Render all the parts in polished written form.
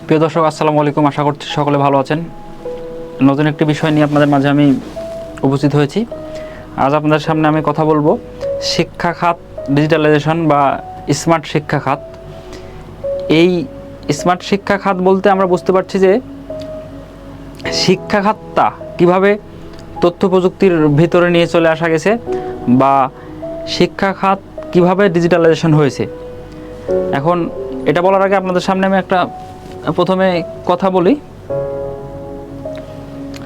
প্রিয় দর্শক, আসসালামু আলাইকুম। আশা করছি সকলে ভালো আছেন। নতুন একটি বিষয় নিয়ে আপনাদের মাঝে আমি উপস্থিত হয়েছি। আজ আপনাদের সামনে আমি কথা বলবো শিক্ষা খাত ডিজিটালাইজেশন বা স্মার্ট শিক্ষা খাত। এই স্মার্ট শিক্ষা খাত বলতে আমরা বুঝতে পারছি যে শিক্ষা খাতটা কীভাবে তথ্য প্রযুক্তির ভিতরে নিয়ে চলে আসা গেছে বা শিক্ষা খাত কীভাবে ডিজিটালাইজেশন হয়েছে। এখন এটা বলার আগে আপনাদের সামনে আমি একটা প্রথমে কথা বলি,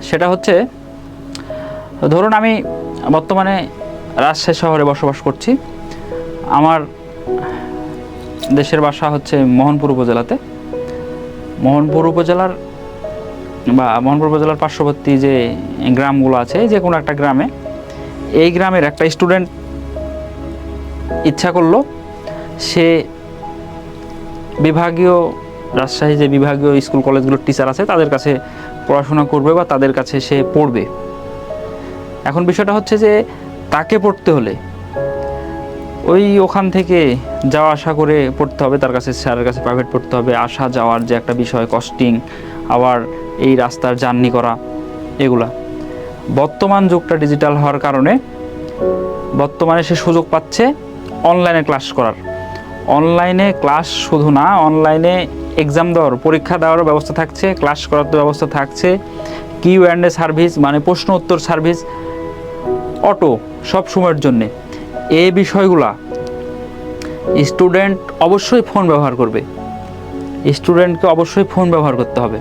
সেটা হচ্ছে ধরুন আমি বর্তমানে রাজশাহী শহরে বসবাস করছি। আমার দেশের বাসা হচ্ছে মোহনপুর উপজেলাতে। মোহনপুর উপজেলার পার্শ্ববর্তী যে গ্রামগুলো আছে, যে কোনো একটা গ্রামে, এই গ্রামের একটা স্টুডেন্ট ইচ্ছা করলো সে রাজশাহী যে বিভাগীয় স্কুল কলেজগুলোর টিচার আছে তাদের কাছে পড়াশোনা করবে বা তাদের কাছে সে পড়বে। এখন বিষয়টা হচ্ছে যে তাকে পড়তে হলে ওখান থেকে যাওয়া আসা করে পড়তে হবে, তার কাছে স্যারের কাছে প্রাইভেট পড়তে হবে, আসা যাওয়ার যে একটা বিষয়, কস্টিং, আবার এই রাস্তার জার্নি করা, এগুলা। বর্তমান যুগটা ডিজিটাল হওয়ার কারণে বর্তমানে সে সুযোগ পাচ্ছে অনলাইনে ক্লাস করার। অনলাইনে ক্লাস শুধু না, অনলাইনে এক্সাম দেওয়ার, পরীক্ষা দেওয়ারও ব্যবস্থা থাকছে, ক্লাস করার তো ব্যবস্থা থাকছে, কিউ&এ সার্ভিস মানে প্রশ্ন উত্তর সার্ভিস, অটো, সব সময়ের জন্যে। এই বিষয়গুলা স্টুডেন্ট অবশ্যই ফোন ব্যবহার করবে। স্টুডেন্টকে অবশ্যই ফোন ব্যবহার করতে হবে।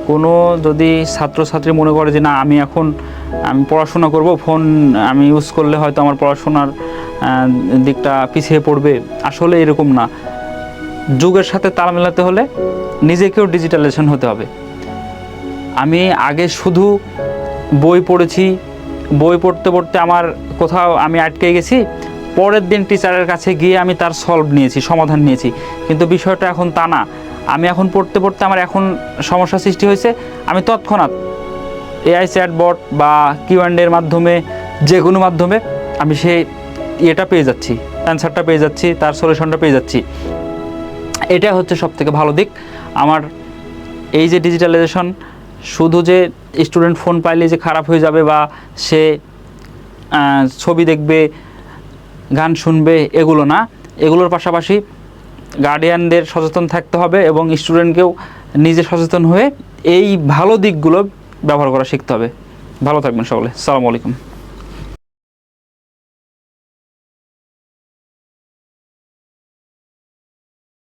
কোনো যদি ছাত্রছাত্রী মনে করে যে না আমি পড়াশোনা করব, ফোন আমি ইউজ করলে হয়তো আমার পড়াশোনার দিকটা পিছিয়ে পড়বে, আসলে এরকম না। যুগের সাথে তাল মেলাতে হলে নিজেকেও ডিজিটালাইজেশন হতে হবে। আমি আগে শুধু বই পড়েছি, বই পড়তে পড়তে আমার কোথাও আমি আটকে গেছি, পরের দিন টিচারের কাছে গিয়ে আমি তার সমাধান নিয়েছি। কিন্তু বিষয়টা এখন তা না। আমি এখন পড়তে পড়তে আমার এখন সমস্যা সৃষ্টি হয়েছে, আমি তৎক্ষণাৎ এআই চ্যাটবট বা কিউ&এর মাধ্যমে, যে কোনো মাধ্যমে আমি এটা পেয়ে যাচ্ছি, অ্যান্সারটা পেয়ে যাচ্ছি, তার সলিউশনটা পেয়ে যাচ্ছি। এটা হচ্ছে সবথেকে ভালো দিক আমার এই যে ডিজিটালাইজেশন। শুধু যে স্টুডেন্ট ফোন পাইলে যে খারাপ হয়ে যাবে বা সে ছবি দেখবে, গান শুনবে, এগুলো না। এগুলোর পাশাপাশি গার্ডিয়ানদের সচেতন থাকতে হবে এবং স্টুডেন্টকেও নিজে সচেতন হয়ে এই ভালো দিকগুলো ব্যবহার করা শিখতে হবে। ভালো থাকবেন সকলে। আসসালামু আলাইকুম।